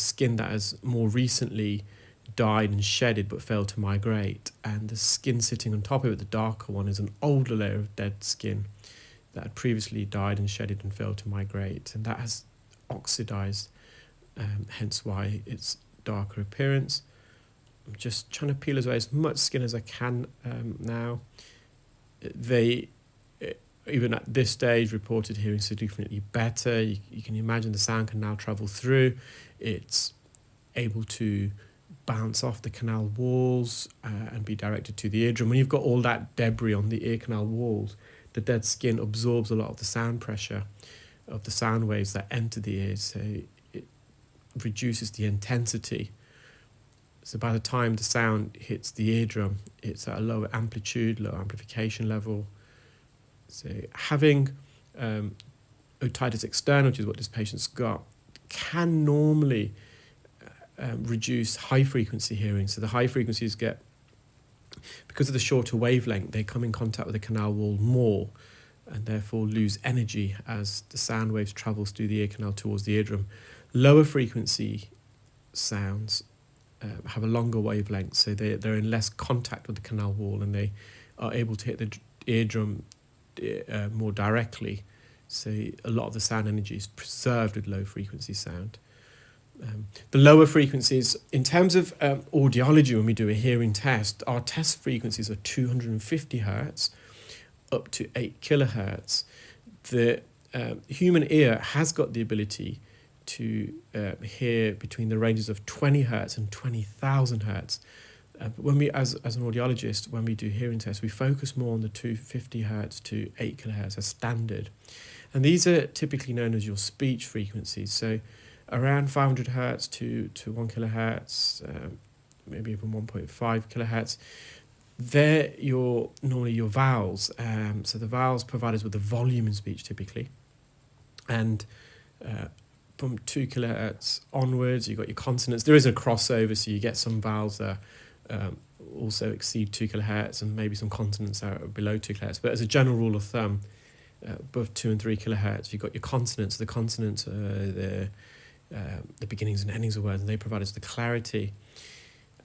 skin that has more recently died and shedded but failed to migrate, and the skin sitting on top of it, the darker one, is an older layer of dead skin that had previously died and shedded and failed to migrate, and that has oxidized, hence why it's darker appearance. I'm just trying to peel away as much skin as I can now. They, even at this stage, reported hearing significantly better. You can imagine the sound can now travel through. It's able to bounce off the canal walls and be directed to the eardrum. When you've got all that debris on the ear canal walls, the dead skin absorbs a lot of the sound pressure of the sound waves that enter the ears, so it reduces the intensity. So by the time the sound hits the eardrum, it's at a lower amplitude, lower amplification level. So having otitis externa, which is what this patient's got, can normally reduce high frequency hearing. So the high frequencies get, because of the shorter wavelength, they come in contact with the canal wall more and therefore lose energy as the sound waves travels through the ear canal towards the eardrum. Lower frequency sounds have a longer wavelength, so they're in less contact with the canal wall and they are able to hit the eardrum more directly. So a lot of the sound energy is preserved with low frequency sound. The lower frequencies, in terms of audiology, when we do a hearing test, our test frequencies are 250 hertz up to 8 kilohertz. The human ear has got the ability to hear between the ranges of 20 hertz and 20,000 hertz. But when we, as an audiologist, when we do hearing tests, we focus more on the 250 hertz to 8 kilohertz as standard. And these are typically known as your speech frequencies. So around 500 hertz to 1 kilohertz, maybe even 1.5 kilohertz, they're normally your vowels. So the vowels provide us with the volume in speech typically. And from 2 kilohertz onwards, you've got your consonants. There is a crossover, so you get some vowels that also exceed 2 kilohertz and maybe some consonants that are below 2 kilohertz. But as a general rule of thumb, above 2 and 3 kilohertz, you've got your consonants. The consonants are the beginnings and endings of words, and they provide us the clarity.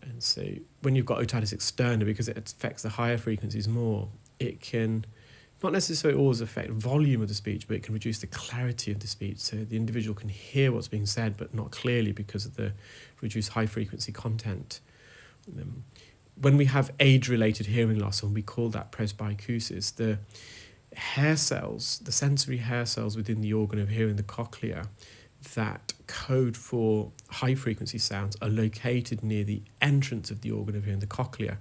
And so when you've got otitis externa, because it affects the higher frequencies more, it can not necessarily always affect volume of the speech, but it can reduce the clarity of the speech. So the individual can hear what's being said, but not clearly because of the reduced high frequency content. When we have age-related hearing loss, and we call that presbycusis, the hair cells, the sensory hair cells within the organ of hearing, the cochlea, that code for high frequency sounds are located near the entrance of the organ of hearing, the cochlea.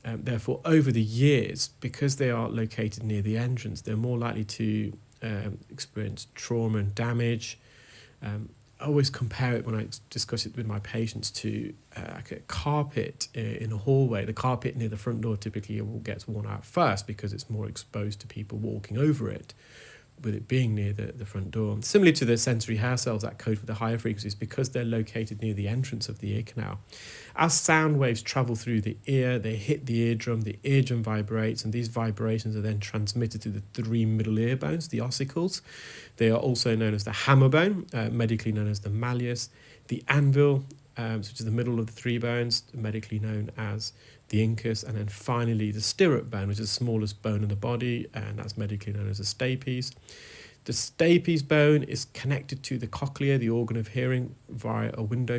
Therefore, over the years, because they are located near the entrance, they're more likely to experience trauma and damage. I always compare it when I discuss it with my patients to like a carpet in a hallway. The carpet near the front door typically gets worn out first because it's more exposed to people walking over it, with it being near the front door. Similarly to the sensory hair cells that code for the higher frequencies, because they're located near the entrance of the ear canal. As sound waves travel through the ear, they hit the eardrum vibrates, and these vibrations are then transmitted to the 3 middle ear bones, the ossicles. They are also known as the hammer bone, medically known as the malleus, the anvil, which is the middle of the 3 bones, medically known as the incus, and then finally the stirrup bone, which is the smallest bone in the body, and that's medically known as the stapes. The stapes bone is connected to the cochlea, the organ of hearing, via a window